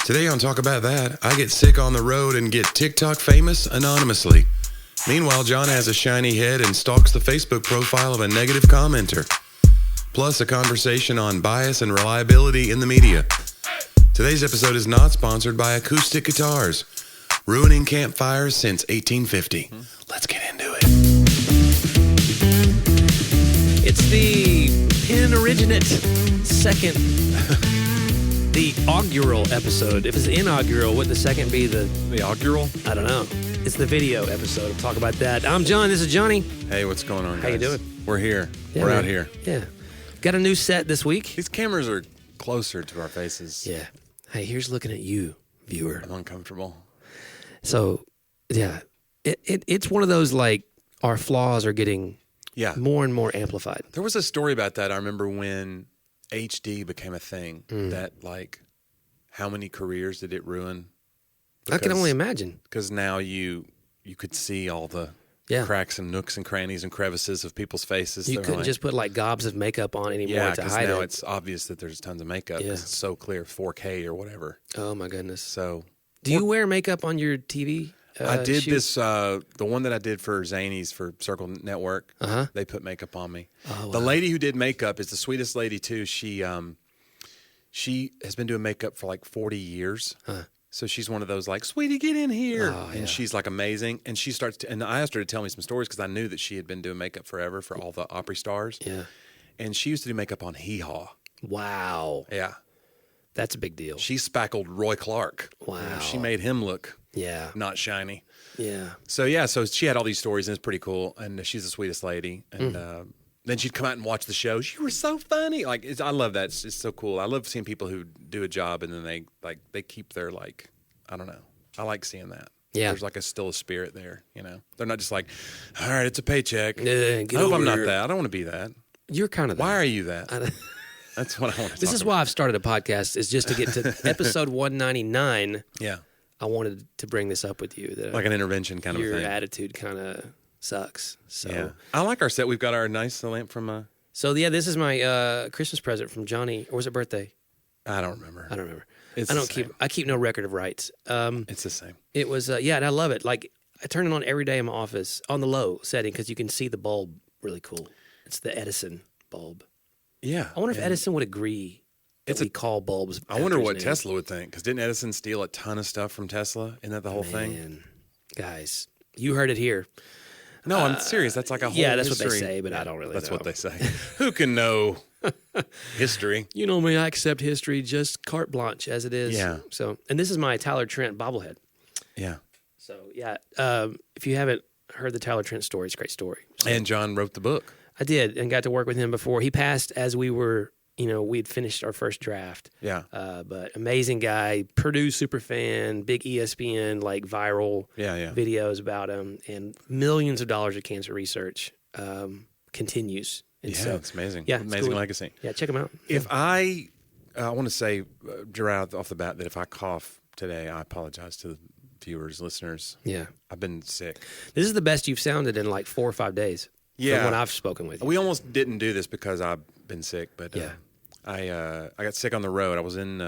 Today on Talk About That, I get sick on the road and get TikTok famous anonymously. Meanwhile, John has a shiny head and stalks the Facebook profile of a negative commenter. Plus, a conversation on bias and reliability in the media. Today's episode is not sponsored by acoustic guitars, ruining campfires since 1850. Let's get into it. It's the inoriginate second, the augural episode. If it's inaugural, would the second be the augural? I don't know. It's the video episode. We'll talk about that. I'm John. This is Johnny. Hey, what's going on, guys? How you doing? We're here. Yeah, We're man. out here. Yeah. Got a new set this week. These cameras are closer to our faces. Yeah. Hey, here's looking at you, viewer. I'm uncomfortable. So, yeah, it's one of those, like, our flaws are getting more and more amplified. There was a story about that. I remember when HD became a thing, that, like, how many careers did it ruin? I can only imagine. Because now you could see all the cracks and nooks and crannies and crevices of people's faces. You couldn't just put, like, gobs of makeup on anymore to hide it. Yeah, because now it's obvious that there's tons of makeup. Yeah. It's so clear, 4K or whatever. Oh, my goodness. So, do you wear makeup on your TV? I did shoot? this, the one that I did for Zanies for Circle Network. Uh-huh. They put makeup on me. Oh, The wow. lady who did makeup is the sweetest lady too. She has been doing makeup for like 40 years. Huh. So she's one of those like, sweetie, get in here. Oh, and she's like amazing. And she starts to, and I asked her to tell me some stories because I knew that she had been doing makeup forever for all the Opry stars. Yeah. And she used to do makeup on Hee Haw. Wow. Yeah. That's a big deal. She spackled Roy Clark. Wow. You know, she made him look Yeah. not shiny. Yeah. So she had all these stories, and it's pretty cool. And she's the sweetest lady. And then she'd come out and watch the shows. You were so funny. Like I love that. It's so cool. I love seeing people who do a job and then they keep their like, I don't know. I like seeing that. Yeah. There's like still a spirit there. You know, they're not just like, all right, it's a paycheck. Get I hope I'm over not it. that. I don't want to be that. You're kind of that. Why are you that? That's what I want to. This is why I've started a podcast, is just to get to episode 199. Yeah. I wanted to bring this up with you. That Like an intervention kind of your thing. attitude kind of sucks. So, Yeah. I like our set. We've got our nice lamp from. This is my Christmas present from Johnny. Or was it birthday? I don't remember. I don't remember. It's I the don't same. I keep no record of rights. It's the same. It was and I love it. Like, I turn it on every day in my office on the low setting because you can see the bulb really cool. It's the Edison bulb. Yeah. I wonder if Edison would agree that we call bulbs. I wonder after what his name. Tesla would think, because didn't Edison steal a ton of stuff from Tesla? Isn't that the whole thing? Man, guys, you heard it here. No, I'm serious. That's like a whole Yeah, that's what they history. say, but I don't really That's know. what they say. Who can know history? You know me, I accept history just carte blanche as it is. Yeah. So, and this is my Tyler Trent bobblehead. Yeah. So, if you haven't heard the Tyler Trent story, it's a great story. So, And John wrote the book. I did, and got to work with him before. He passed as we were, we'd finished our first draft. Yeah. But amazing guy, Purdue super fan, big ESPN, like viral Yeah. videos about him, and millions of dollars of cancer research continues. And Yeah, so, it's amazing. Yeah, it's Amazing cool. legacy. Yeah, check him out. If I want to say, right off the bat, that if I cough today, I apologize to the viewers, listeners. Yeah. I've been sick. This is the best you've sounded in like 4 or 5 days. Yeah. From when I've spoken with you. We almost didn't do this because I've been sick, but Yeah. I got sick on the road. I was in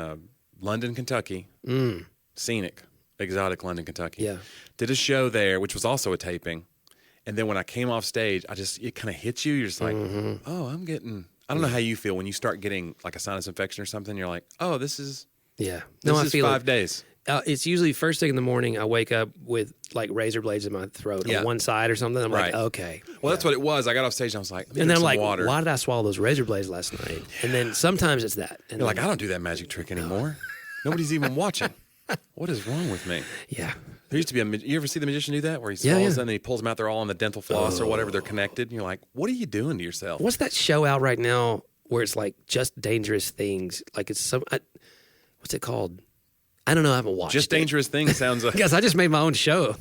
London, Kentucky, scenic, exotic London, Kentucky. Yeah. Did a show there, which was also a taping. And then when I came off stage, it kind of hits you. You're just like, oh, I'm getting, I don't know how you feel when you start getting like a sinus infection or something. You're like, oh, this is Yeah. this I is feel 5 it. days. It's usually first thing in the morning. I wake up with like razor blades in my throat on one side or something. I'm Right. like, okay. Well, that's what it was. I got off stage and I was like, let me And drink then I'm some like, water. why did I swallow those razor blades last night? And then sometimes it's that. And You're like, then- I don't do that magic trick anymore. Nobody's even watching. What is wrong with me? yeah. There used to be you ever see the magician do that? Where he Yeah, swallows yeah. them and he pulls them out, they're all on the dental floss or whatever, they're connected. And you're like, what are you doing to yourself? What's that show out right now where it's like just dangerous things? Like it's what's it called? I don't know. I haven't watched Just it. dangerous things sounds like. Guys, I just made my own show.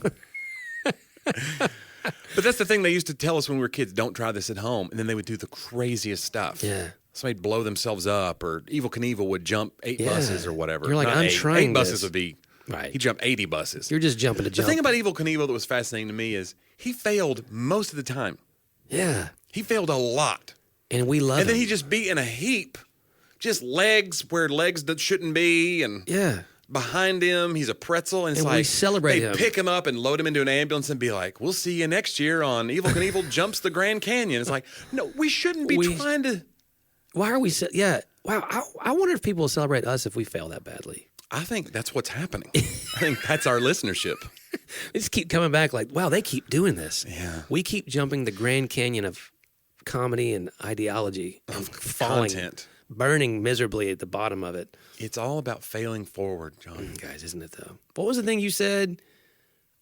But that's the thing they used to tell us when we were kids, don't try this at home. And then they would do the craziest stuff. Yeah. Somebody'd blow themselves up, or Evel Knievel would jump 8 Yeah. buses or whatever. You're like, Not I'm 8. trying 8 buses this. would be, Right. he'd jump 80 buses. You're just jumping to The jump. thing about Evel Knievel that was fascinating to me is he failed most of the time. Yeah. He failed a lot. And we love And then him. he just beat in a heap. Just legs where legs that shouldn't be, and Yeah. behind him. He's a pretzel. And it's And we celebrate him. They pick him up and load him into an ambulance and be like, we'll see you next year on Evel Knievel Jumps the Grand Canyon. It's like, no, we shouldn't be trying to. Why are we? Yeah. Wow. I wonder if people will celebrate us if we fail that badly. I think that's what's happening. I think that's our listenership. They just keep coming back like, wow, they keep doing this. Yeah. We keep jumping the Grand Canyon of comedy and ideology and falling, content. burning miserably at the bottom of it. It's all about failing forward, John. Guys, isn't it though? What was the thing you said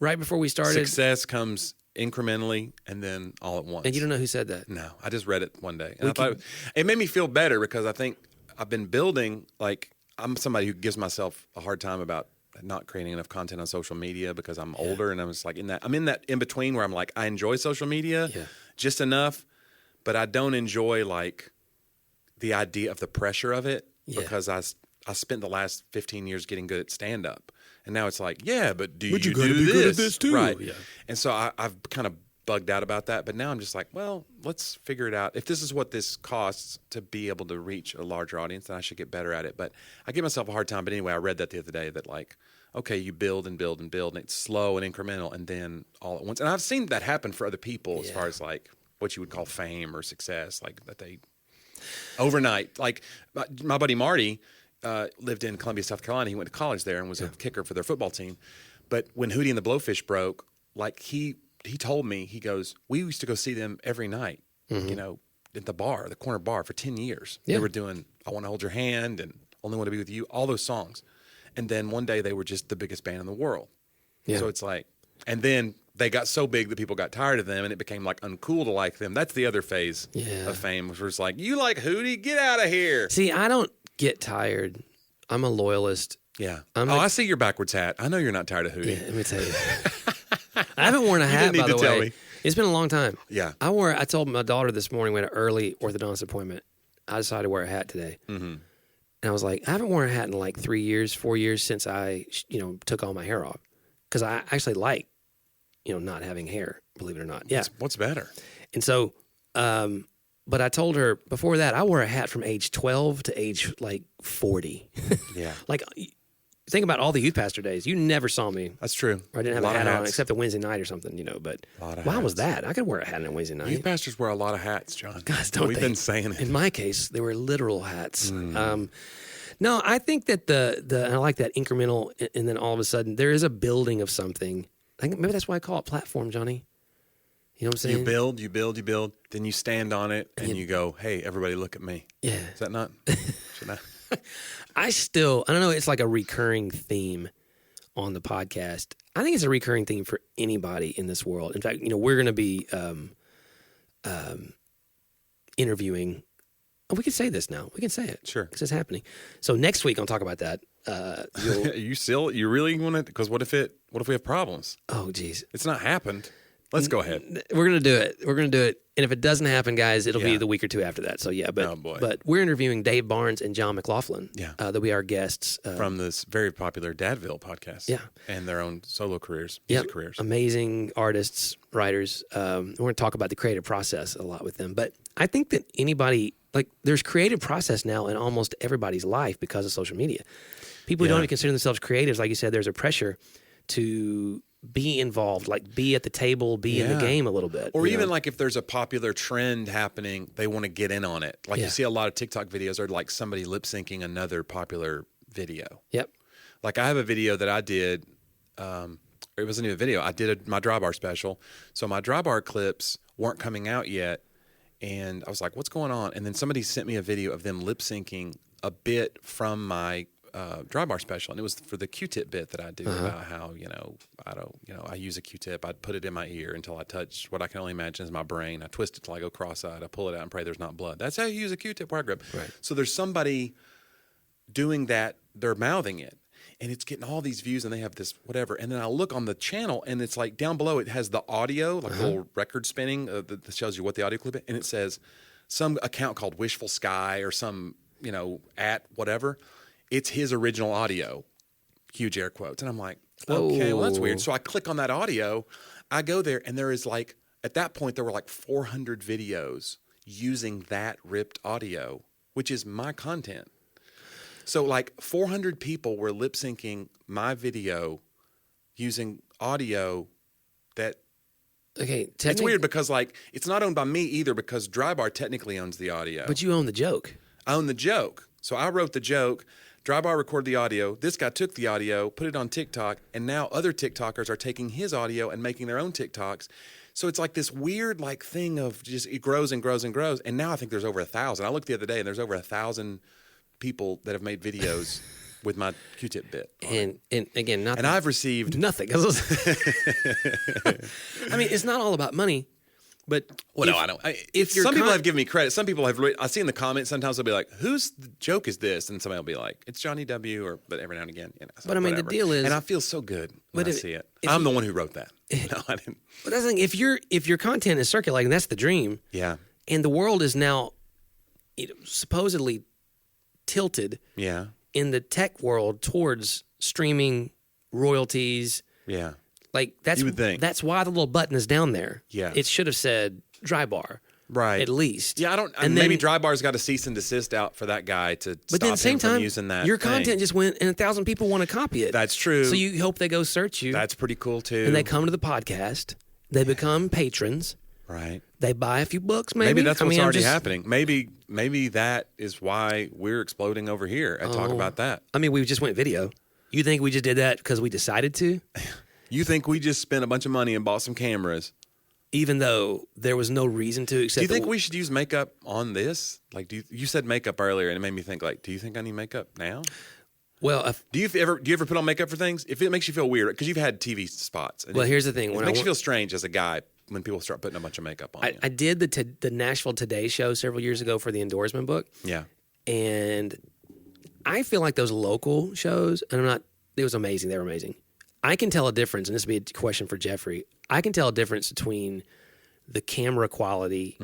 right before we started? Success comes incrementally and then all at once. And you don't know who said that? No, I just read it one day. And I thought it made me feel better because I think I've been building, like, I'm somebody who gives myself a hard time about not creating enough content on social media because I'm older and I'm just like I'm in that in between where I'm like, I enjoy social media just enough, but I don't enjoy like the idea of the pressure of it because I spent the last 15 years getting good at stand up. And now it's like, yeah, but do you do this? Good at this too. Right. Yeah. And so I've kind of bugged out about that. But now I'm just like, well, let's figure it out. If this is what this costs to be able to reach a larger audience, then I should get better at it. But I give myself a hard time. But anyway, I read that the other day that like, okay, you build and build and build, and it's slow and incremental, and then all at once. And I've seen that happen for other people as far as like what you would call fame or success, like that they overnight. Like my buddy Marty lived in Columbia, South Carolina. He went to college there and was a kicker for their football team. But when Hootie and the Blowfish broke, like he told me, he goes, we used to go see them every night, you know, at the bar, the corner bar for 10 years. They were doing I Want to Hold Your Hand and Only Want to Be With You, all those songs. And then one day they were just the biggest band in the world. Yeah. So it's like, and then they got so big that people got tired of them and it became like uncool to like them. That's the other phase of fame, where it's like, you like Hootie? Get out of here. See, I don't get tired. I'm a loyalist. Yeah. I see your backwards hat. I know you're not tired of Hootie. Yeah, let me tell you. I haven't worn a hat, by the way. Tell me. It's been a long time. Yeah. I told my daughter this morning we had an early orthodontist appointment. I decided to wear a hat today. Mm-hmm. And I was like, I haven't worn a hat in like 3 years, 4 years since I, took all my hair off. Because I actually like, not having hair, believe it or not. Yeah. What's better? And so, but I told her before that, I wore a hat from age 12 to age like 40. Yeah. Like, think about all the youth pastor days. You never saw me. That's true. Or I didn't have a hat on except a Wednesday night or something, But why was that? I could wear a hat on a Wednesday night. Youth pastors wear a lot of hats, John. Guys, don't We've been saying it. In my case, they were literal hats. No, I think that and I like that incremental, and then all of a sudden there is a building of something. I think maybe that's why I call it platform, Johnny. You know what I'm saying? You build, then you stand on it and you go, hey, everybody look at me. Yeah. Is that not? I don't know, it's like a recurring theme on the podcast. I think it's a recurring theme for anybody in this world. In fact, we're going to be interviewing. Oh, we can say this now. We can say it. Sure. Because it's happening. So next week, I'll talk about that. You really want to? Because what if we have problems? Oh, geez. It's not happened. Let's go ahead. We're going to do it. And if it doesn't happen, guys, it'll be the week or two after that. So, yeah. But we're interviewing Dave Barnes and John McLaughlin. Yeah. They'll be our guests. From this very popular Dadville podcast. Yeah. And their own solo careers, music careers. Amazing artists, writers. We're going to talk about the creative process a lot with them. But I think that anybody, there's creative process now in almost everybody's life because of social media. People who don't even consider themselves creatives, like you said, there's a pressure to be involved, be at the table, be in the game a little bit. Or even if there's a popular trend happening, they want to get in on it. You see a lot of TikTok videos are somebody lip syncing another popular video. Yep. I have a video that I did, it wasn't even a video, I did my dry bar special. So my dry bar clips weren't coming out yet. And I was like, what's going on? And then somebody sent me a video of them lip syncing a bit from my dry bar special, and it was for the Q-tip bit that I do about how I use a Q-tip. I'd put it in my ear until I touch what I can only imagine is my brain. I twist it till I go cross-eyed. I pull it out and pray there's not blood. That's how you use a Q-tip where I grip. Right. So there's somebody doing that. They're mouthing it, and it's getting all these views, and they have this whatever. And then I look on the channel, and it's down below. It has the audio, a little record spinning that shows you what the audio clip is, and it says some account called Wishful Sky or some at whatever. It's his original audio, huge air quotes. And I'm like, okay, well, that's weird. So I click on that audio. I go there, and there is at that point, there were 400 videos using that ripped audio, which is my content. So like 400 people were lip syncing my video using audio that. Okay, It's weird because like it's not owned by me either because Dry Bar technically owns the audio. but you own the joke. I own the joke. So I wrote the joke. Dry Bar recorded the audio. This guy took the audio, put it on TikTok, and now other TikTokers are taking his audio and making their own TikToks. So it's like this weird like thing of just it grows and grows and grows. And now I think there's over 1,000. I looked the other day and there's over 1,000 people that have made videos with my Q-tip bit. And again, not And I've received nothing. I mean, it's not all about money, but Well, if, no, I don't. if your some people con- have given me credit. Some people have. I see in the comments sometimes they'll be like, "Whose joke is this?" And somebody will be like, "It's Johnny W." Or but every now and again, you know. So But I mean, the whatever. deal is- and I feel so good when But I see it. if I'm you- the one who wrote that. No, I didn't. But that's the thing. If your content is circulating, that's the dream. Yeah, And the world is now supposedly tilted yeah, in the tech world towards streaming royalties. yeah. Like that's You would think. that's why the little button is down there. Yeah. It should have said Dry Bar. Right. At least. Yeah, I don't. And maybe then- Dry Bar's got a cease and desist out for that guy to But then stop at the same him from time, using that. your thing. content just went, and 1,000 people want to copy it. That's true. So you hope they go search you, That's pretty cool too. and they come to the podcast. They become patrons. right. They buy a few books. Maybe, Maybe that's I what's mean, I'm already just- happening. Maybe that is why we're exploding over here. I talk about that. I mean, we just went video. You think we just did that because we decided to, You think we just spent a bunch of money and bought some cameras? even though there was no reason to? Except Do you think that we should use makeup on this? Like, you said makeup earlier, and it made me think. Like, do you think I need makeup now? Well, if, Do you ever put on makeup for things? If it makes you feel weird, because you've had TV spots. And well, here's the thing. it When makes I, you feel strange as a guy when people start putting a bunch of makeup on you. I did the Nashville Today show several years ago for the endorsement book, Yeah, and I feel like those local shows, and I'm not. It was amazing. They were amazing. I can tell a difference, and this would be a question for Jeffrey. I can tell a difference between the camera quality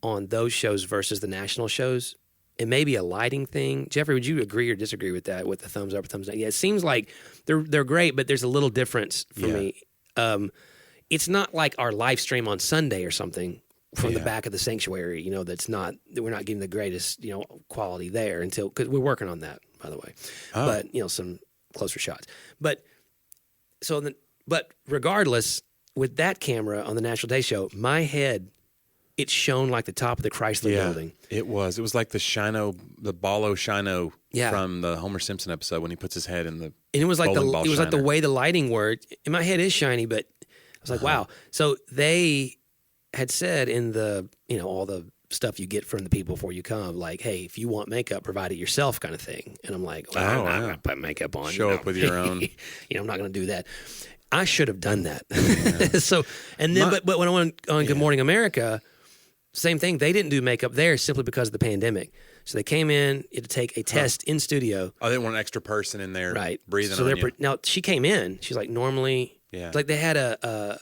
on those shows versus the national shows. It may be a lighting thing. Jeffrey, would you agree or disagree with that? With the thumbs up or thumbs down? Yeah, it seems like they're great, but there's a little difference for Yeah. me. It's not like our live stream on Sunday or something from the Yeah. back of the sanctuary. You know, we're not getting the greatest quality there until because we're working on that, by the way. Oh. But some closer shots. But regardless, with that camera on the National Day Show, my head, it shone like the top of the Chrysler building. It was. It was like the Ballo Shino Yeah. from the Homer Simpson episode when he puts his head in the. And it was like bowling ball it was like the shiner. way the lighting worked. And my head is shiny, but I was like, wow. So they had said in the all the stuff you get from the people before you come, like, hey, if you want makeup, provide it yourself, kind of thing. And I'm like, well, I'm not going to put makeup on. Show up with your own. I'm not going to do that. I should have done that. So, and then, but when I went on Good Morning America, same thing. They didn't do makeup there simply because of the pandemic. So they came in to take a test in studio. Oh, they didn't want an extra person in there, Right. breathing so on you. Now she came in. She's like, normally, Yeah. like they had a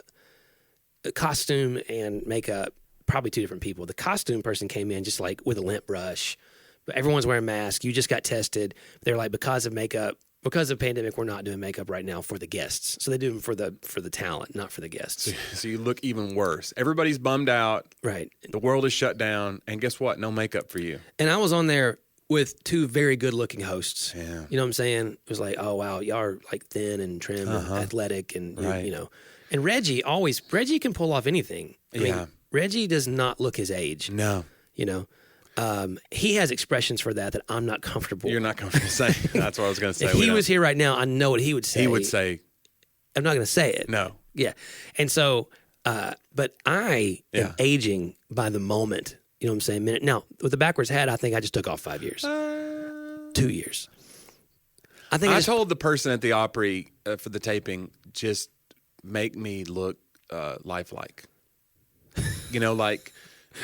costume and makeup, probably two different people. The costume person came in just like with a lint brush. But everyone's wearing masks. You just got tested. They're like, because of the pandemic, we're not doing makeup right now for the guests. So they do them for the talent, not for the guests. So you look even worse. Everybody's bummed out. Right. The world is shut down, and guess what? No makeup for you. And I was on there with two very good-looking hosts. Yeah. You know what I'm saying? It was like, oh, wow, y'all are like thin and trim and athletic. And, Right. And Reggie can pull off anything. I mean, Yeah. Reggie does not look his age. No, He has expressions for that I'm not comfortable. you're not comfortable saying. That's what I was going to say. If he was here right now, I know what he would say. he would say I'm not going to say it. no. Yeah. And so, but I am Yeah. aging by the moment. You know what I'm saying? Minute. Now, with the backwards hat, I think I just took off 5 years. 2 years. I think I told the person at the Opry for the taping, just make me look lifelike. Like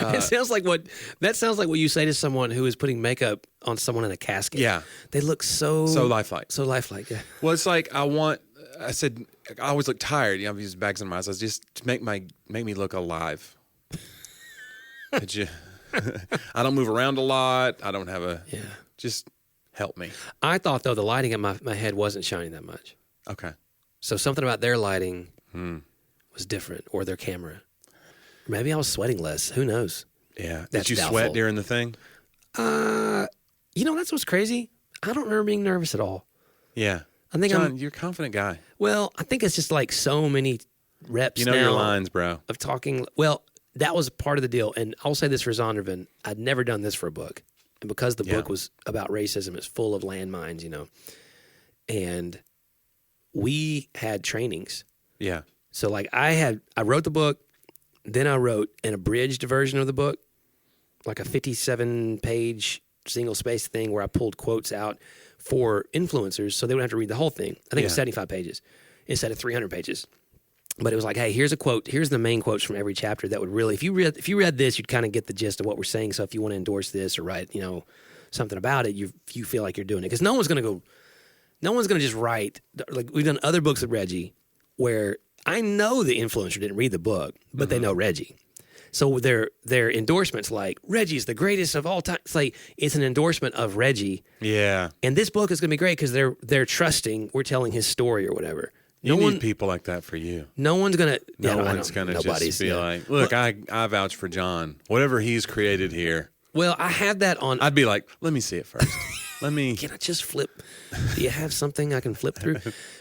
it sounds like what you say to someone who is putting makeup on someone in a casket. Yeah. They look so lifelike. So lifelike. Yeah. Well, it's like I said, I always look tired. I've used bags in my eyes. I was just to make me look alive. Could you? I don't move around a lot. I don't have just help me. I thought though the lighting at my head wasn't shining that much. Okay. So something about their lighting was different, or their camera. Maybe I was sweating less. Who knows? Yeah. That's Did you doubtful. sweat during the thing? That's what's crazy. I don't remember being nervous at all. Yeah. I think John, you're a confident guy. Well, I think it's just like so many reps You know now your lines, bro. of talking. Well, that was part of the deal. And I'll say this for Zondervan. I'd never done this for a book. And because the book was about racism, it's full of landmines, you know. And we had trainings. Yeah. So like I wrote the book, then I wrote an abridged version of the book, like a 57-page single-space thing where I pulled quotes out for influencers so they wouldn't have to read the whole thing. I think it was 75 pages instead of 300 pages. But it was like, hey, here's a quote. Here's the main quotes from every chapter that would really, if you read this, you'd kind of get the gist of what we're saying. So if you want to endorse this or write, you know, something about it, you feel like you're doing it. Because no one's going to just write. Like we've done other books with Reggie where I know the influencer didn't read the book, but they know Reggie. So their endorsements like, Reggie's the greatest of all time. It's like, it's an endorsement of Reggie. Yeah. And this book is going to be great because they're trusting we're telling his story or whatever. You need people like that for you. No one's going to. No one's going to just be like, look, I vouch for John. Whatever he's created here. Well, I had that on. I'd be like, let me see it first. Can I just flip? Do you have something I can flip through?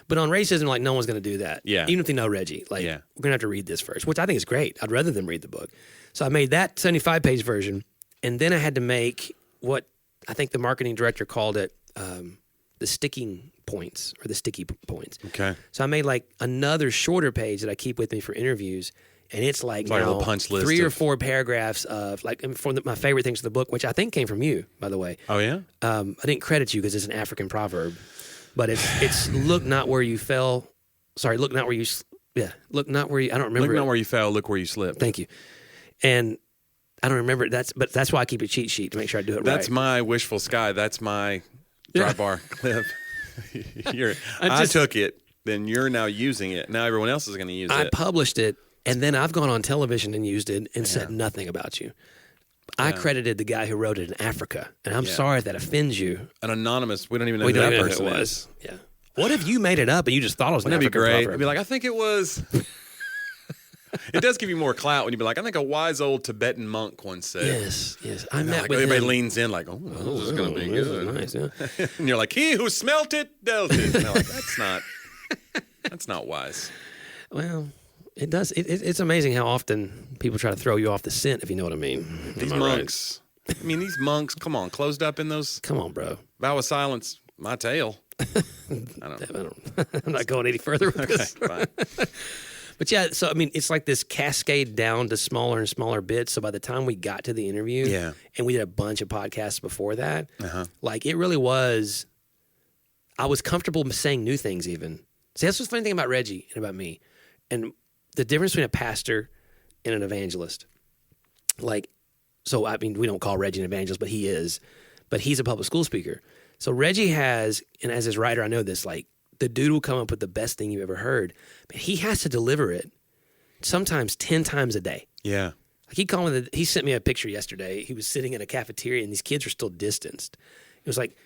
But on racism, like no one's going to do that. Yeah. Even if they know Reggie, like we're going to have to read this first, which I think is great. I'd rather them read the book. So I made that 75-page version, and then I had to make what I think the marketing director called it the sticking points or the sticky points. Okay. So I made like another shorter page that I keep with me for interviews. And it's like, a now little punch list 3 or 4 paragraphs of like my favorite things of the book, which I think came from you, by the way. Oh yeah. I didn't credit you because it's an African proverb, but it's look not where you fell. Sorry, look not where you. Look not where you. I don't remember. Look not where you fell. Look where you slipped. Thank you. And I don't remember but that's why I keep a cheat sheet to make sure I do it right. That's my wishful sky. That's my dry bar clip. I took it. Then you're now using it. Now everyone else is going to use it. I published it. And then I've gone on television and used it and said nothing about you. I credited the guy who wrote it in Africa, and I'm sorry if that offends you. An anonymous. We don't even know who that person is. Yeah. What if you made it up and you just thought it was an That'd be African great. proverb? I'd be like, I think it was. It does give you more clout when you be like, I think a wise old Tibetan monk once said. Yes. I met like, with everybody him. leans in like, oh, this is going to be This good. is nice, yeah. And you're like, he who smelt it, dealt it. And they're like, that's not wise. Well, it does. It's amazing how often people try to throw you off the scent, if you know what I mean. These monks. Right? I mean, these monks, come on, closed up in those. Come on, bro. Vow of silence, my tail. I'm not going any further with this. Fine. But yeah, so I mean, it's like this cascade down to smaller and smaller bits. So by the time we got to the interview, and we did a bunch of podcasts before that, like it really was, I was comfortable saying new things even. See, that's what's the funny thing about Reggie and about me. And the difference between a pastor and an evangelist. Like, so I mean, we don't call Reggie an evangelist, but he is. But he's a public school speaker. So Reggie has, and as his writer, I know this, like, the dude will come up with the best thing you've ever heard. But he has to deliver it sometimes 10 times a day. Yeah. Like he sent me a picture yesterday. He was sitting in a cafeteria, and these kids are still distanced. It was like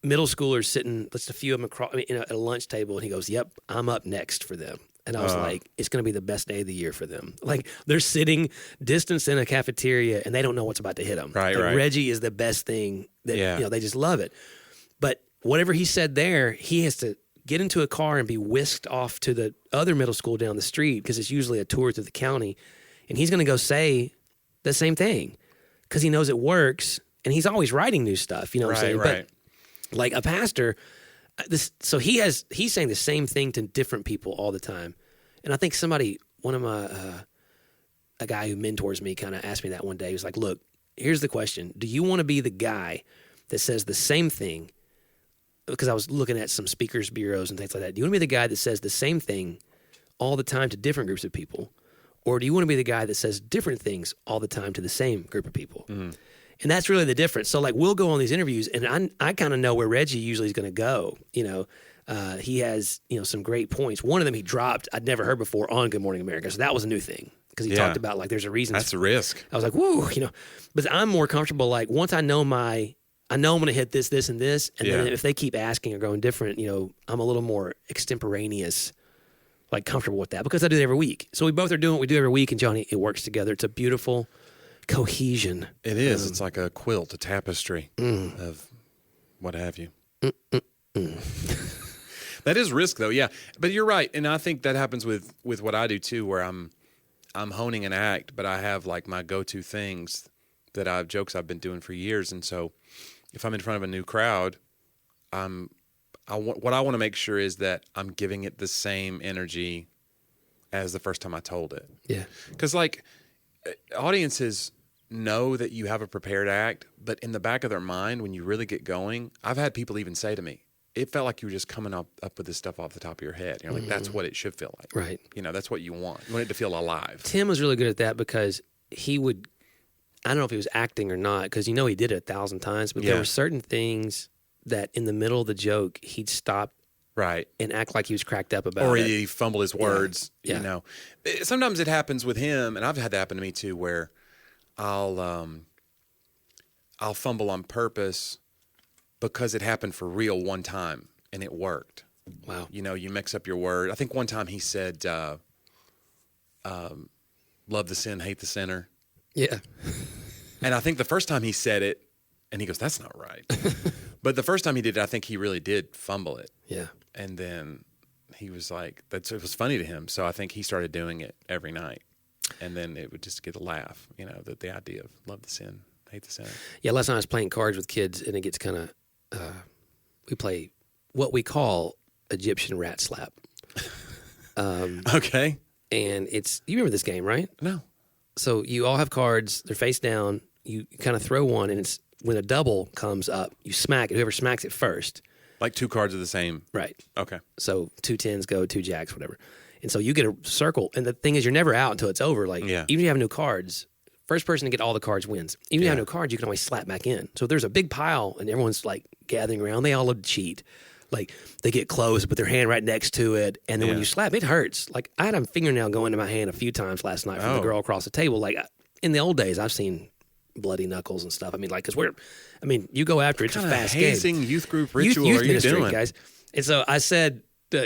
middle schoolers sitting, just a few of them at a lunch table, and he goes, yep, I'm up next for them. And I was like, it's going to be the best day of the year for them. Like, they're sitting distanced in a cafeteria, and they don't know what's about to hit them. Right. Reggie is the best thing that, they just love it. But whatever he said there, he has to get into a car and be whisked off to the other middle school down the street because it's usually a tour through the county. And he's going to go say the same thing because he knows it works. And he's always writing new stuff, you know what I'm saying? Right. But like a pastor, so he's saying the same thing to different people all the time. And I think one of my, a guy who mentors me kind of asked me that one day. He was like, look, here's the question. Do you want to be the guy that says the same thing? Because I was looking at some speakers bureaus and things like that. Do you want to be the guy that says the same thing all the time to different groups of people? Or do you want to be the guy that says different things all the time to the same group of people? Mm-hmm. And that's really the difference. So like we'll go on these interviews and I kind of know where Reggie usually is going to go. You know, he has, some great points. One of them he dropped, I'd never heard before on Good Morning America. So that was a new thing because he talked about like there's a reason. That's a risk. I was like, woo, but I'm more comfortable. Like once I know I'm going to hit this, this, and this. And then if they keep asking or going different, I'm a little more extemporaneous, like comfortable with that because I do it every week. So we both are doing what we do every week. And Johnny, it works together. It's a beautiful cohesion. It is. It's like a quilt, a tapestry of what have you. That is risk, though. Yeah, but you're right, and I think that happens with what I do too, where I'm honing an act, but I have like my go-to things that jokes I've been doing for years, and so if I'm in front of a new crowd, what I want to make sure is that I'm giving it the same energy as the first time I told it. Yeah, because like audiences know that you have a prepared act, but in the back of their mind, when you really get going, I've had people even say to me, it felt like you were just coming up with this stuff off the top of your head. You're like, that's what it should feel like. right. You know, that's what you want. You want it to feel alive. Tim was really good at that because he would, I don't know if he was acting or not, because he did it 1,000 times, but there were certain things that in the middle of the joke, he'd stop right and act like he was cracked up about or it. he fumbled his words. Yeah. You know, sometimes it happens with him, and I've had that happen to me too, where I'll fumble on purpose because it happened for real one time and it worked. Wow. You know, you mix up your word. I think one time he said, love the sin, hate the sinner. Yeah. And I think the first time he said it, and he goes, that's not right. But the first time he did it, I think he really did fumble it. Yeah. And then he was like, it was funny to him. So I think he started doing it every night. And then it would just get a laugh, you know, the idea of love the sin, hate the sinner. Yeah, last night I was playing cards with kids, and it gets kind of, we play what we call Egyptian rat slap. Okay. And you remember this game, right? No. So you all have cards, they're face down, you kind of throw one, and it's when a double comes up, you smack it, whoever smacks it first. Like two cards of the same. Right. Okay. So 2 10s go, 2 jacks, whatever. And so you get a circle, and the thing is, you're never out until it's over. Like, even if you have no cards, first person to get all the cards wins. Even if you have no cards, you can always slap back in. So if there's a big pile, and everyone's like gathering around, they all love to cheat. Like, they get close, put their hand right next to it, and then when you slap, it hurts. Like, I had a fingernail go into my hand a few times last night from the girl across the table. Like, in the old days, I've seen bloody knuckles and stuff. I mean, like, because you go after it, it's a fast game. Hazing youth group ritual youth are you ministry, doing? Guys? And so I said,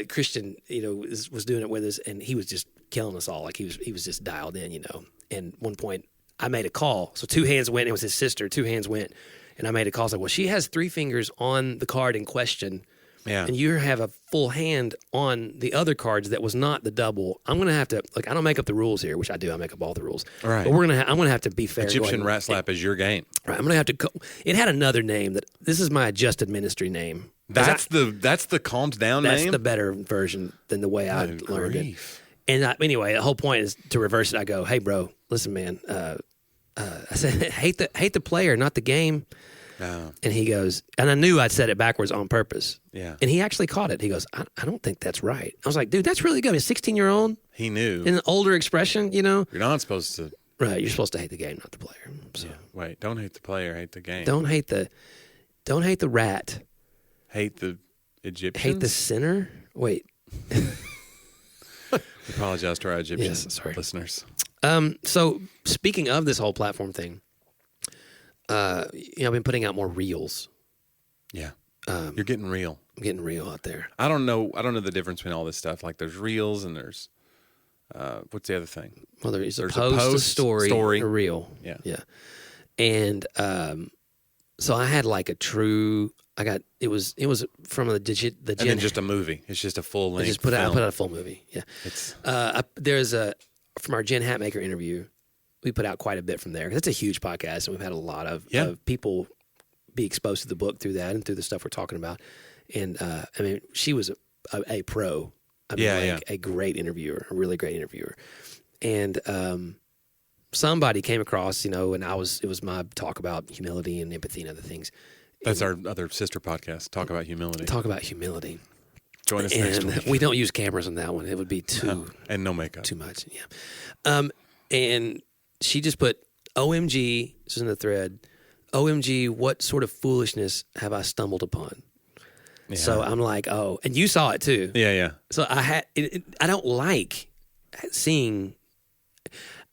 Christian, was doing it with us, and he was just killing us all. Like, he was just dialed in, And at one point, I made a call. So 2 hands went. It was his sister. 2 hands went. And I made a call. I was like, well, she has 3 fingers on the card in question. Yeah. And you have a full hand on the other cards that was not the double. I'm going to have to, I don't make up the rules here, which I do. I make up all the rules. Right. But I'm going to have to be fair. Egyptian rat slap is your game. Right. I'm going to have to, it had another name this is my adjusted ministry name. That's the calmed down name? That's the better version than the way I learned grief. it. And anyway, the whole point is to reverse it. I go, hey, bro, listen, man. I said, hate the player, not the game. No. And he goes, and I knew I'd said it backwards on purpose. Yeah. And he actually caught it. He goes, I don't think that's right. I was like, dude, that's really good. A 16-year-old He knew. in an older expression, You're not supposed to. Right. You're supposed to hate the game, not the player. So Wait, don't hate the player, hate the game. don't hate the rat. Hate the Egyptians? Hate the sinner. Wait. We apologize to our Egyptian sorry. listeners. So speaking of this whole platform thing, I've been putting out more reels. Yeah. You're getting real. I'm getting real out there. I don't know the difference between all this stuff. Like there's reels and there's what's the other thing? Well, there's a a post, a story, a reel. Yeah. Yeah. And so I had like it was from the And then just a movie. It's just a full length. I put out a full movie. Yeah. It's There's from our Jen Hatmaker interview, we put out quite a bit from there. It's a huge podcast, and we've had a lot of people be exposed to the book through that and through the stuff we're talking about. And she was a pro. A great interviewer, a really great interviewer. And somebody came across, and it was my talk about humility and empathy and other things. That's our other sister podcast, Talk About Humility. Talk about humility. Join us next week. We don't use cameras on that one. It would be and no makeup. Too much, yeah. And she just put, OMG, this is in the thread, OMG, what sort of foolishness have I stumbled upon? Yeah. So I'm like, oh, and you saw it too. Yeah. So I don't like seeing,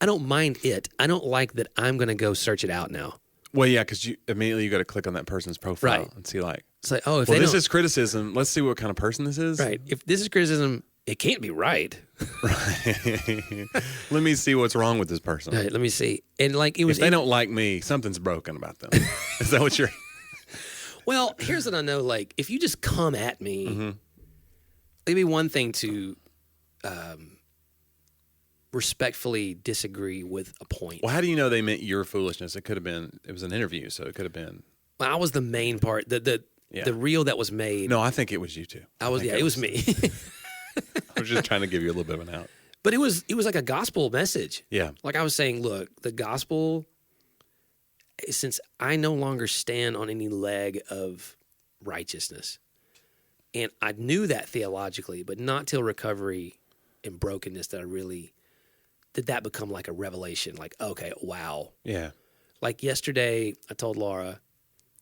I don't mind it. I don't like that I'm going to go search it out now. Well, yeah, because you got to click on that person's profile and see like, it's like, oh, this is criticism. Let's see what kind of person this is. Right. If this is criticism, it can't be right. Right. Let me see what's wrong with this person. Right. Let me see. And like it was, if they don't like me, something's broken about them. Is that what you're? Well, here's what I know. Like, if you just come at me, it'd be one thing to respectfully disagree with a point. Well, how do you know they meant your foolishness? It was an interview, so it could have been. Well, I was the main part. The reel that was made. No, I think it was you too. It was me. I was just trying to give you a little bit of an out. But it was like a gospel message. Yeah. Like I was saying, look, the gospel, since I no longer stand on any leg of righteousness, and I knew that theologically, but not till recovery and brokenness did that become like a revelation. Like, okay, wow. Yeah. Like yesterday, I told Laura,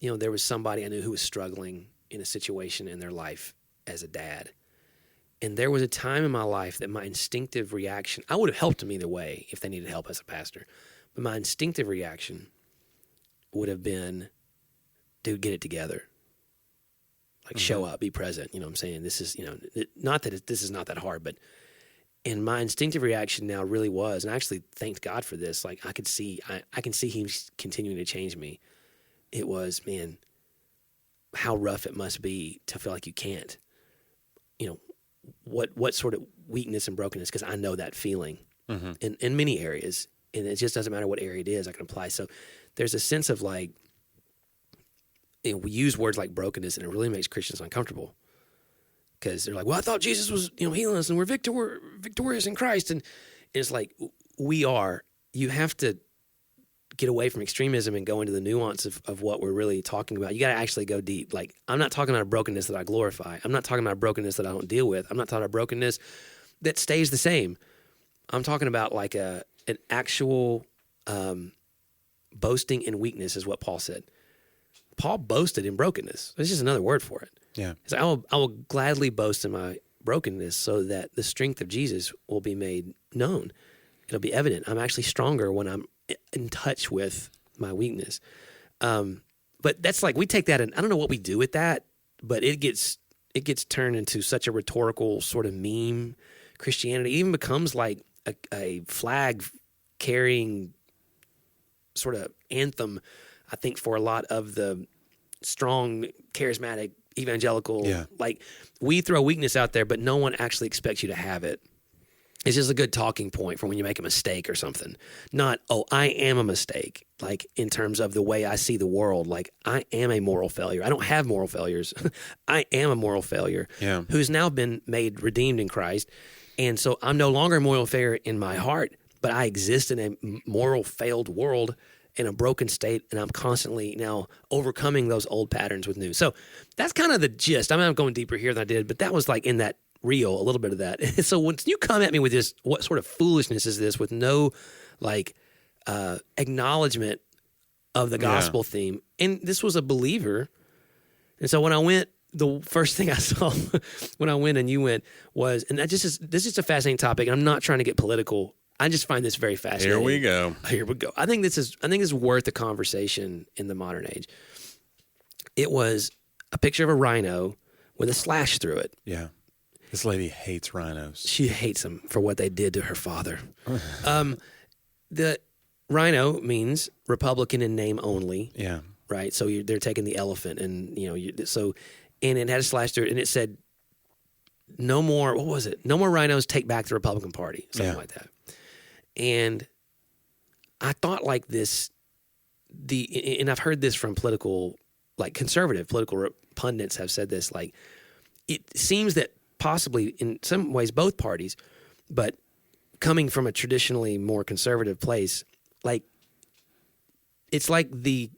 there was somebody I knew who was struggling in a situation in their life as a dad. And there was a time in my life that my instinctive reaction, I would have helped them either way if they needed help as a pastor. But my instinctive reaction would have been, dude, get it together. Like, show up, be present. You know what I'm saying? This is, not that this is not that hard, but, and my instinctive reaction now really was, and I actually thanked God for this. Like, I can see Him continuing to change me. It was, man, how rough it must be to feel like you can't. What sort of weakness and brokenness, because I know that feeling in many areas, and it just doesn't matter what area it is, I can apply. So there's a sense of like, we use words like brokenness, and it really makes Christians uncomfortable because they're like, well, I thought Jesus was healing us and we're victorious in Christ, and it's like, we are. You have to get away from extremism and go into the nuance of what we're really talking about. You got to actually go deep. Like, I'm not talking about a brokenness that I glorify. I'm not talking about a brokenness that I don't deal with. I'm not talking about a brokenness that stays the same. I'm talking about like an actual boasting in weakness is what Paul said. Paul boasted in brokenness. There's just another word for it. Yeah. He's like, I will gladly boast in my brokenness so that the strength of Jesus will be made known. It'll be evident. I'm actually stronger when I'm in touch with my weakness. But that's like, we take that, and I don't know what we do with that, but it gets turned into such a rhetorical sort of meme. Christianity even becomes like a flag carrying sort of anthem, I think, for a lot of the strong, charismatic, evangelical. Yeah. Like, we throw weakness out there, but no one actually expects you to have it. It's just a good talking point for when you make a mistake or something. Not, oh, I am a mistake, like in terms of the way I see the world. Like, I am a moral failure. I don't have moral failures. I am a moral failure who's now been made redeemed in Christ. And so I'm no longer a moral failure in my heart, but I exist in a moral failed world in a broken state, and I'm constantly now overcoming those old patterns with new. So that's kind of the gist. I'm going deeper here than I did, but that was like in that reel, a little bit of that. So when you come at me with this, what sort of foolishness is this, with no like acknowledgement of the gospel theme? And this was a believer. And so when I went, the first thing I saw when I went and you went was, and this is a fascinating topic. And I'm not trying to get political. I just find this very fascinating. Here we go. I think this is worth a conversation in the modern age. It was a picture of a rhino with a slash through it. Yeah. This lady hates rhinos. She hates them for what they did to her father. The rhino means Republican in name only. Yeah. Right. So they're taking the elephant, and and it had a slash through it, and it said, "No more." What was it? No more rhinos. Take back the Republican Party. Something like that. And I thought like this. And I've heard this from conservative political pundits have said this. Like, it seems that possibly in some ways both parties, but coming from a traditionally more conservative place, like, it's like the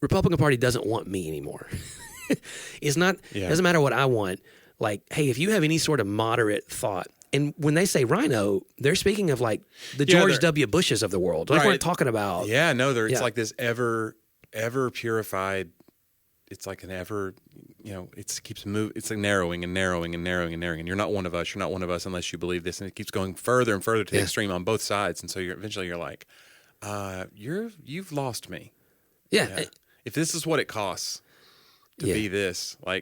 Republican Party doesn't want me anymore. It's not, it doesn't matter what I want. Like, hey, if you have any sort of moderate thought, and when they say rhino, they're speaking of like the George W. Bushes of the world. Like, we're talking about. Yeah, no, it's like this ever purified. It's like an ever, it keeps moving. It's like narrowing and narrowing and narrowing and narrowing. And you're not one of us. You're not one of us unless you believe this. And it keeps going further and further to the extreme on both sides. And so eventually you're like, you've lost me. Yeah. If this is what it costs to be this, I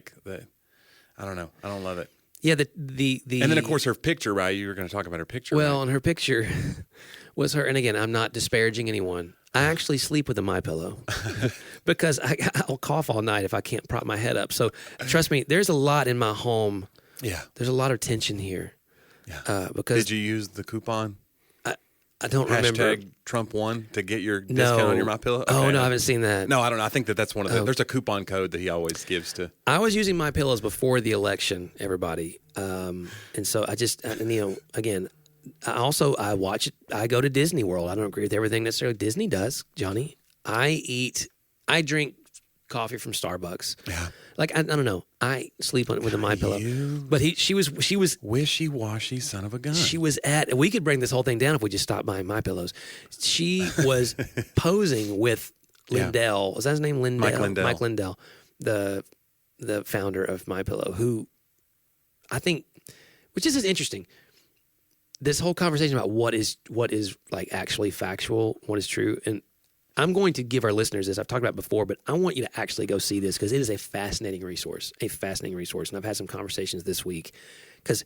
don't know. I don't love it. Yeah. The and then of course her picture, right? You were going to talk about her picture. Well, right? on her picture was her. And again, I'm not disparaging anyone. I actually sleep with a MyPillow because I'll cough all night if I can't prop my head up. So trust me, there's a lot in my home. Yeah. There's a lot of tension here. Yeah. Because did you use the coupon? I don't remember. Trump won to get your discount on your MyPillow? Okay. Oh, no, I haven't seen that. No, I don't know. I think that's one of the, there's a coupon code that he always gives to. I was using MyPillows before the election, everybody. And so again, I watch it. I go to Disney World. I don't agree with everything necessarily Disney does, Johnny. I drink coffee from Starbucks. Yeah. Like, I don't know. I sleep with a MyPillow. But she was wishy-washy son of a gun. She was we could bring this whole thing down if we just stopped buying MyPillows. She was posing with Lindell. Was that his name? Lindell. Mike Lindell, the founder of MyPillow, who I think, which is interesting. This whole conversation about what is like actually factual, what is true, and I'm going to give our listeners this. I've talked about it before, but I want you to actually go see this because it is a fascinating resource. And I've had some conversations this week because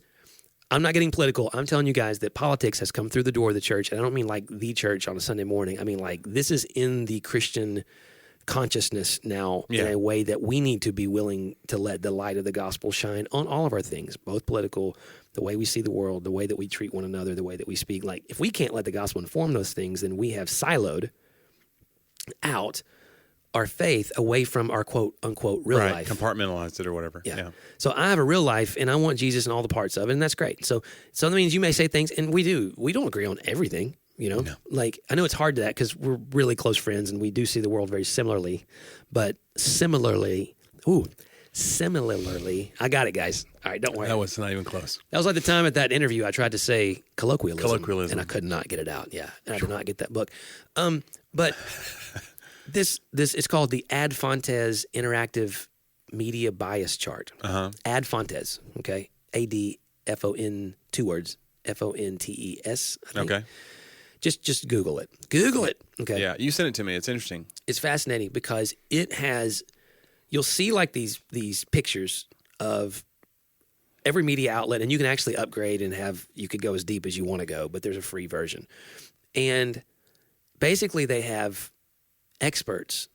I'm not getting political. I'm telling you guys that politics has come through the door of the church. And I don't mean like the church on a Sunday morning. I mean like this is in the Christian consciousness now in a way that we need to be willing to let the light of the gospel shine on all of our things, both political, the way we see the world, the way that we treat one another, the way that we speak. Like if we can't let the gospel inform those things, then we have siloed out our faith away from our quote unquote real life. Compartmentalized it or whatever. Yeah. So I have a real life and I want Jesus in all the parts of it, and that's great. So that means you may say things, and we don't agree on everything, No. Like I know it's hard to that because we're really close friends and we do see the world very similarly, but similarly, I got it, guys. All right, don't worry. That was not even close. That was like the time at that interview I tried to say colloquialism. And I could not get it out. Yeah, and I did not get that book. But this is called the Ad Fontes Interactive Media Bias Chart. Ad Fontes, okay? ADFON, 2 words, FONTES, I think. Okay. Just Google it. Google it, okay? Yeah, you sent it to me. It's interesting. It's fascinating because it has, you'll see like these pictures of every media outlet, and you can actually upgrade and you could go as deep as you want to go, but there's a free version. And basically they have experts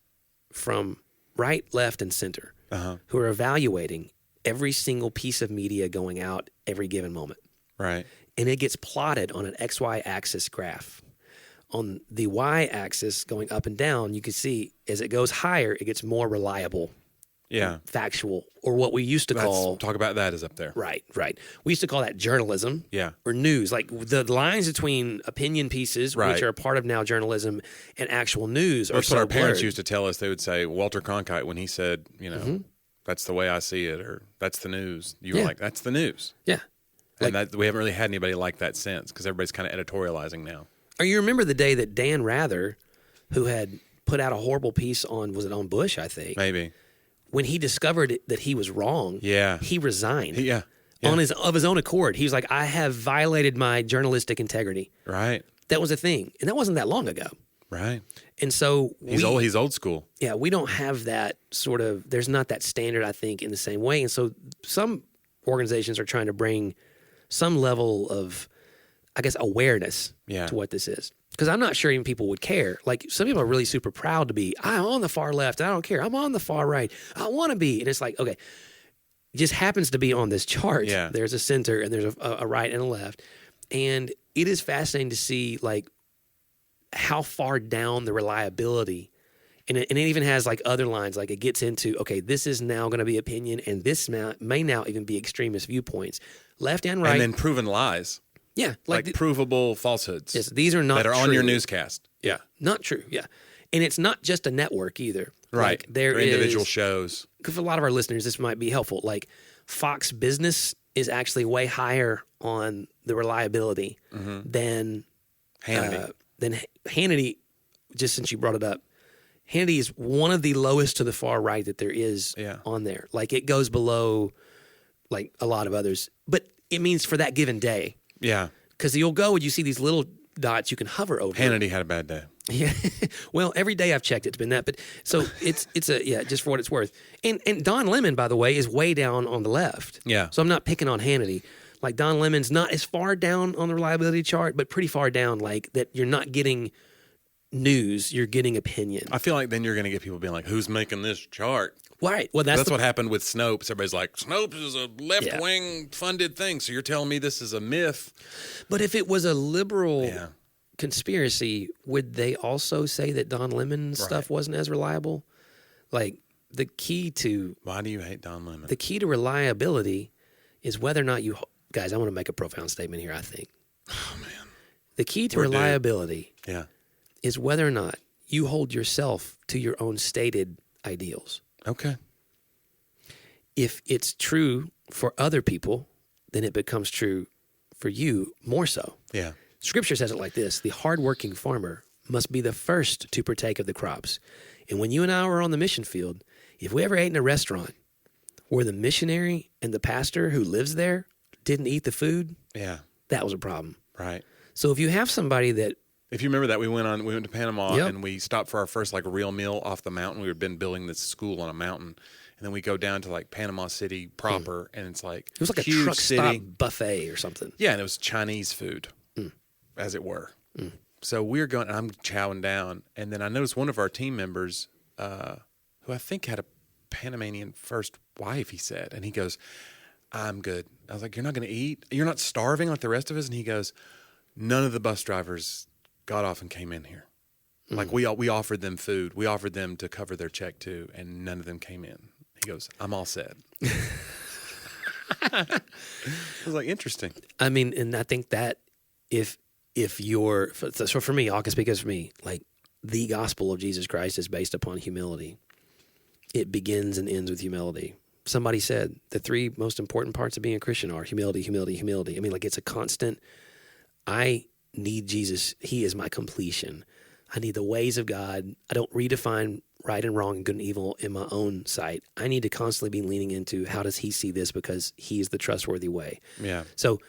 from right, left, and center who are evaluating every single piece of media going out every given moment. Right. And it gets plotted on an XY axis graph. On the Y axis going up and down, you can see as it goes higher, it gets more reliable. Yeah. Factual, or what we used to call... Talk about that is up there. Right. We used to call that journalism. Yeah. Or news. Like the lines between opinion pieces, which are a part of now journalism, and actual news are That's so what our parents blurred. used to tell us. They would say, Walter Cronkite, when he said, that's the way I see it, or that's the news. You were like, that's the news. Yeah. And we haven't really had anybody like that since, because everybody's kind of editorializing now. Or you remember the day that Dan Rather, who had put out a horrible piece on Bush, I think? Maybe. When he discovered that he was wrong, he resigned. Yeah. Of his own accord. He was like, I have violated my journalistic integrity. Right. That was a thing. And that wasn't that long ago. Right. And so he's old school. Yeah, we don't have that sort of, there's not that standard, I think, in the same way. And so some organizations are trying to bring some level of, I guess, awareness to what this is. Because I'm not sure even people would care. Like, some people are really super proud to be, I'm on the far left. I don't care. I'm on the far right. I want to be. And it's like, okay, it just happens to be on this chart. Yeah. There's a center and there's a right and a left. And it is fascinating to see, like, how far down the reliability. And it even has, like, other lines. Like, it gets into, okay, this is now going to be opinion, and this may now even be extremist viewpoints. Left and right. And then proven lies. Yeah. Like provable falsehoods. Yes, these are not that are true. on your newscast. Yeah. Not true, yeah. And it's not just a network either. Right. Like, they're individual shows. Because for a lot of our listeners, this might be helpful. Like, Fox Business is actually way higher on the reliability than Hannity. Hannity, just since you brought it up. Hannity is one of the lowest to the far right that there is on there. Like, it goes below, like, a lot of others. But it means for that given day. Yeah. Because you'll go and you see these little dots you can hover over. Hannity had a bad day. Yeah. Well, every day I've checked, it's been that. But so it's just for what it's worth. And Don Lemon, by the way, is way down on the left. Yeah. So I'm not picking on Hannity. Like Don Lemon's not as far down on the reliability chart, but pretty far down. Like that, you're not getting news, you're getting opinion. I feel like then you're going to get people being like, "Who's making this chart?" Right. Well, that's what happened with Snopes. Everybody's like, Snopes is a left-wing funded thing, so you're telling me this is a myth. But if it was a liberal conspiracy, would they also say that Don Lemon stuff wasn't as reliable? Like the key to... Why do you hate Don Lemon? The key to reliability is whether or not you... Guys, I want to make a profound statement here, I think. Oh, man. The key to reliability is whether or not you hold yourself to your own stated ideals. Okay. If it's true for other people, then it becomes true for you more so. Yeah. Scripture says it like this: the hardworking farmer must be the first to partake of the crops. And when you and I were on the mission field, if we ever ate in a restaurant where the missionary and the pastor who lives there didn't eat the food, that was a problem. Right. So if you have somebody that... If you remember that, we went to Panama and we stopped for our first like real meal off the mountain. We had been building this school on a mountain, and then we go down to like Panama City proper, and it's like it was like a huge truck city. Stop buffet or something. Yeah, and it was Chinese food, as it were. So we're going, and I'm chowing down, and then I noticed one of our team members, who I think had a Panamanian first wife, he said, and he goes, "I'm good." I was like, "You're not going to eat? You're not starving like the rest of us?" And he goes, "None of the bus drivers got off and came in here. Like we offered them food. We offered them to cover their check too, and none of them came in." He goes, "I'm all set." I was like, interesting. I mean, and I think that if you're, so for me, I can speak as for me, like the gospel of Jesus Christ is based upon humility. It begins and ends with humility. Somebody said the three most important parts of being a Christian are humility, humility, humility. I mean, like it's a constant. I need Jesus. He is my completion. I need the ways of God. I don't redefine right and wrong and good and evil in my own sight. I need to constantly be leaning into how does he see this, because he is the trustworthy way. Yeah. So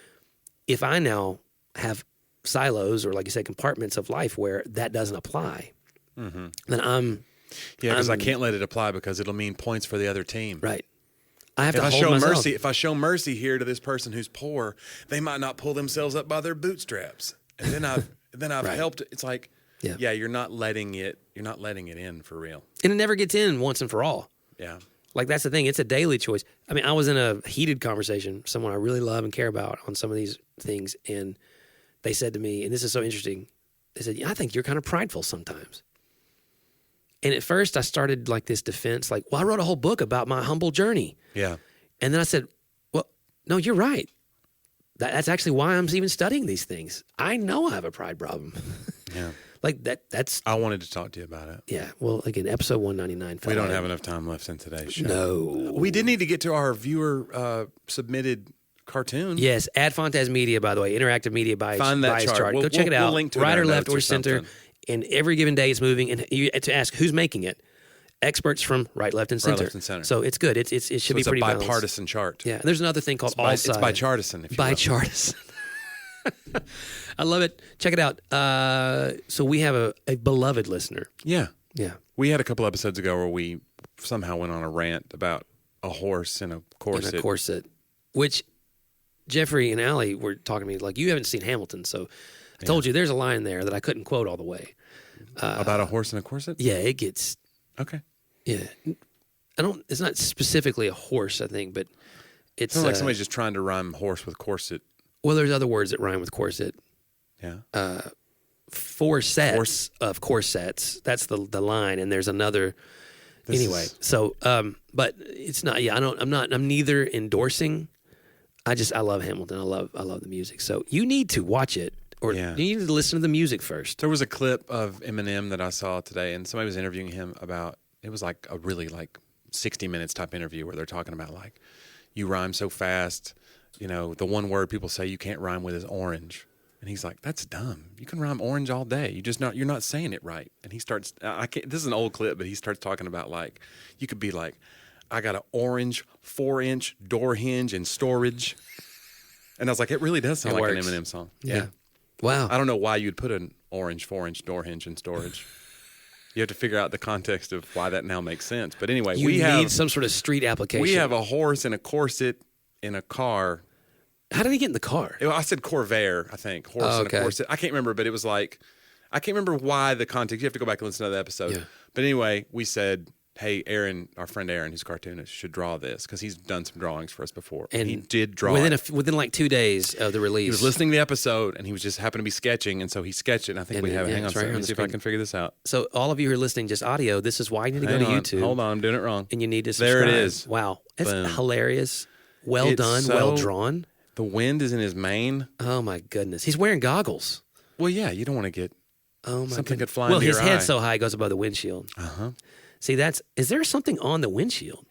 if I now have silos or, like you said, compartments of life where that doesn't apply, then I'm... Yeah, because I can't let it apply because it'll mean points for the other team. Right. I have If to I hold show myself. mercy, if I show mercy here to this person who's poor, they might not pull themselves up by their bootstraps. And then I've helped. It's like, you're not letting it in for real. And it never gets in once and for all. Yeah. Like that's the thing. It's a daily choice. I mean, I was in a heated conversation with someone I really love and care about on some of these things, and they said to me, and this is so interesting, they said, "I think you're kind of prideful sometimes." And at first I started like this defense, like, well, I wrote a whole book about my humble journey. Yeah. And then I said, well, no, you're right. That's actually why I'm even studying these things. I know I have a pride problem. Yeah. Like that's... I wanted to talk to you about it. Yeah. Well, again, episode 199. We don't have enough time left in today's show. No. We did need to get to our viewer submitted cartoon. Yes. Ad Fontes Media, by the way, interactive media bias, Find that chart. Go check it out. We'll link to it right in or our left notes or or center. something. And every given day it's moving. And you to ask who's making it. Experts from right, left, and center. Right, left, and center. So it's good. It should be It's a pretty bipartisan balanced. chart. Yeah. There's another thing called all sides. It's bipartisan. If you will. Bipartisan. I love it. Check it out. So we have a beloved listener. Yeah. Yeah. We had a couple episodes ago where we somehow went on a rant about a horse in a corset. In a corset, which Jeffrey and Allie were talking to me like, you haven't seen Hamilton, so I told you there's a line there that I couldn't quote all the way. About a horse in a corset? Yeah, it gets... Okay. Yeah. It's not specifically a horse, I think, but it's... Sounds like somebody's just trying to rhyme horse with corset. Well, there's other words that rhyme with corset. Yeah. 4 sets of corsets. That's the line, and there's another... But it's not... Yeah, I'm neither endorsing... I love Hamilton. I love the music. So you need to watch it. Or you need to listen to the music first. There was a clip of Eminem that I saw today, and somebody was interviewing him about, it was like a really like 60 minutes type interview where they're talking about like, you rhyme so fast, the one word people say you can't rhyme with is orange. And he's like, that's dumb. You can rhyme orange all day. You're not saying it right. And he starts, this is an old clip, but he starts talking about like, you could be like, I got an orange 4-inch door hinge in storage. And I was like, it really does sound like an Eminem song. Yeah. Wow. I don't know why you'd put an orange 4-inch door hinge in storage. You have to figure out the context of why that now makes sense. But anyway, you need some sort of street application. We have a horse in a corset in a car How did he get in the car? I said Corvair, I think. Horse Oh, and okay. a corset. I can't remember, but it was like, I can't remember why the context. You have to go back and listen to the episode. Yeah. But anyway, we said, hey, Aaron, our friend Aaron, who's a cartoonist, should draw this because he's done some drawings for us before. And he did draw within like 2 days of the release. He was listening to the episode, and he was just happened to be sketching, and so he sketched it. And I think we have it. Hang on a second. Let me see if I can figure this out. So all of you who are listening just audio, this is why you need to go to YouTube. Hold on, I'm doing it wrong. And you need to subscribe. There it is. Wow. That's Boom. hilarious. Well It's done. so- Well drawn. The wind is in his mane. Oh, my goodness. He's wearing goggles. Well, yeah, you don't want to get Oh, my something goodness. could fly Well, into his your head's eye. so high it goes above the windshield. Uh-huh. See, is there something on the windshield?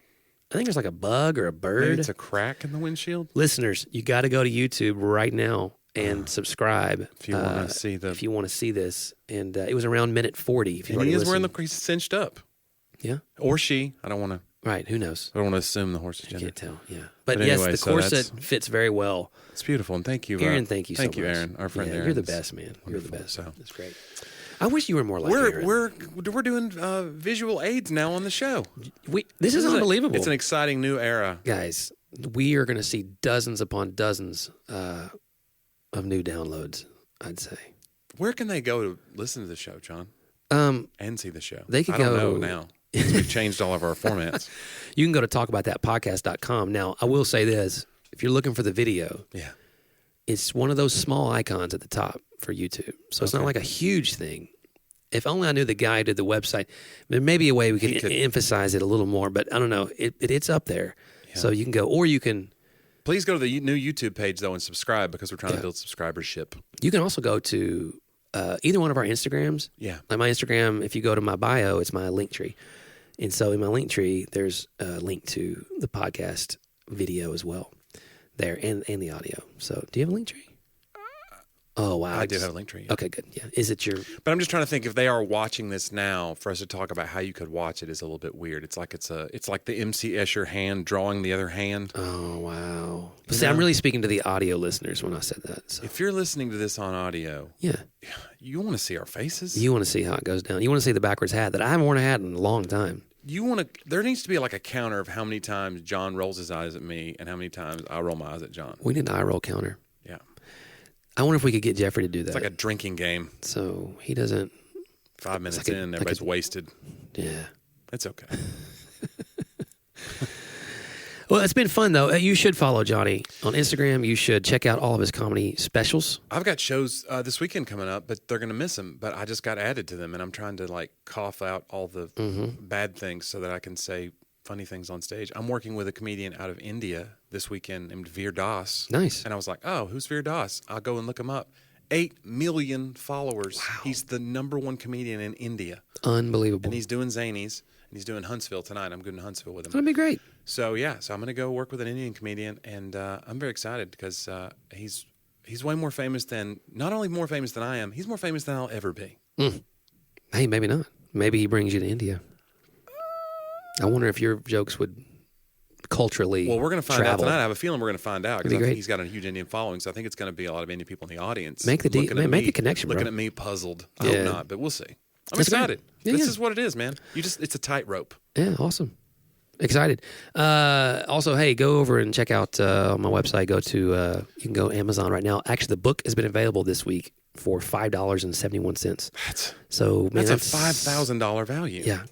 I think there's like a bug or a bird. Maybe it's a crack in the windshield. Listeners, you got to go to YouTube right now and subscribe If you want to see the... if you want to see this. And it was around minute 40. If you And he is listened. wearing he's cinched up. Yeah. Or she. I don't want to Right. Who knows? assume the horse's I gender. can't tell. Yeah. But, But yes, anyway, the so corset that's- fits very well. It's beautiful, and thank you, Aaron, thank you so much. Thank you, Aaron, our friend Yeah, Aaron. You're the It's best, man. You're the wonderful, best. so. That's great. I wish you were more like Aaron. We're doing visual aids now on the show. This is unbelievable. It's an exciting new era. Guys, we are going to see dozens upon dozens of new downloads, I'd say. Where can they go to listen to the show, John, and see the show? They could I don't go- know now. Since we've changed all of our formats. You can go to talkaboutthatpodcast.com. Now, I will say this. If you're looking for the video, Yeah. it's one of those small icons at the top for YouTube. So it's not like a huge thing. If only I knew the guy who did the website. There may be a way we could emphasize it a little more, but I don't know. It's up there. Yeah. So you can go, or you can Please go to the new YouTube page, though, and subscribe because we're trying to build subscribership. also go to either one of our Instagrams. Yeah. Like my Instagram, if you go to my bio, it's my link tree. And so in my link tree, there's a link to the podcast video as well there and the audio. So do you have a link tree? Oh, wow. I do have a link tree. Yeah. Okay, good. Yeah. Is it your... But I'm just trying to think if they are watching this now, for us to talk about how you could watch it is a little bit weird. It's like the MC Escher hand drawing the other hand. Oh, wow. But see, I'm really speaking to the audio listeners when I said that. So. If you're listening to this on audio, Yeah. you want to see our faces. You want to see how it goes down. You want to see the backwards hat that I haven't worn a hat in a long time. There needs to be like a counter of how many times John rolls his eyes at me and how many times I roll my eyes at John. We need an eye roll counter. Yeah. I wonder if we could get Jeffrey to do that. It's like a drinking game. So he doesn't... 5 minutes like in, everybody's wasted. Yeah. It's okay. Well, it's been fun, though. You should follow Johnny on Instagram. You should check out all of his comedy specials. I've got shows this weekend coming up, but they're going to miss them. But I just got added to them, and I'm trying to like cough out all the bad things so that I can say funny things on stage. I'm working with a comedian out of India this weekend named Veer Das. Nice. And I was like, oh, who's Veer Das? I'll go and look him up. 8 million followers. Wow. He's the #1 comedian in India. Unbelievable. And he's doing Zanies, and he's doing Huntsville tonight. I'm going to Huntsville with him. That'd be great. So, yeah, I'm going to go work with an Indian comedian, and I'm very excited because he's way more famous than, not only more famous than I am, he's more famous than I'll ever be. Hey, maybe not. Maybe he brings you to India. I wonder if your jokes would culturally Well, we're going to find travel. out tonight. I have a feeling we're going to find out That'd be because I great. think he's got a huge Indian following. So I think it's going to be a lot of Indian people in the audience. Make the connection, bro. Looking at me puzzled. I Yeah. hope not, but we'll see. I'm That's great. excited. Yeah, This yeah. is what it is, man. It's a tightrope. Yeah, awesome. Excited. Also, hey, go over and check out on my website. You can go Amazon right now. Actually, the book has been available this week for $5.71. So man, That's a $5,000 value. Yeah,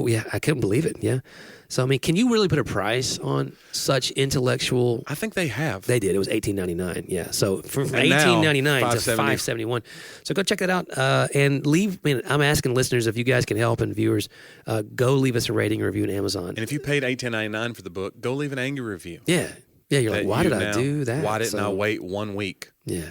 Yeah, I couldn't believe it. Yeah. So I mean, can you really put a price on such intellectual? I think they have. They did. It was $18.99. Yeah. So from And now, $18.99 to $5.70. $5.71. So go check that out and leave. Man, I'm asking listeners if you guys can help and viewers, go leave us a rating or review on Amazon. And if you paid $18.99 for the book, go leave an angry review. Yeah. You're like, That why you did I now- do that? Why didn't I So, wait 1 week? Yeah.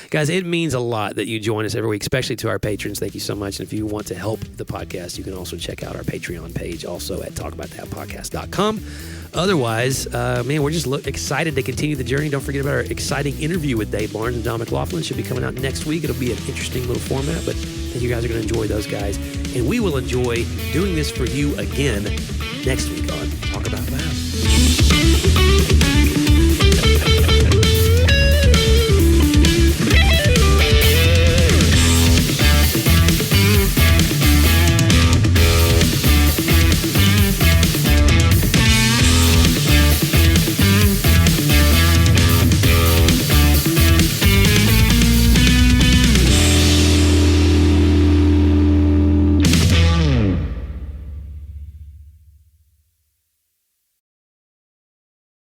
Guys, it means a lot that you join us every week, especially to our patrons. Thank you so much. And if you want to help the podcast, you can also check out our Patreon page also at talkaboutthatpodcast.com. Otherwise, man, we're just excited to continue the journey. Don't forget about our exciting interview with Dave Barnes and John McLaughlin. It should be coming out next week. It'll be an interesting little format, but I think you guys are going to enjoy those guys. And we will enjoy doing this for you again next week on Talk About That.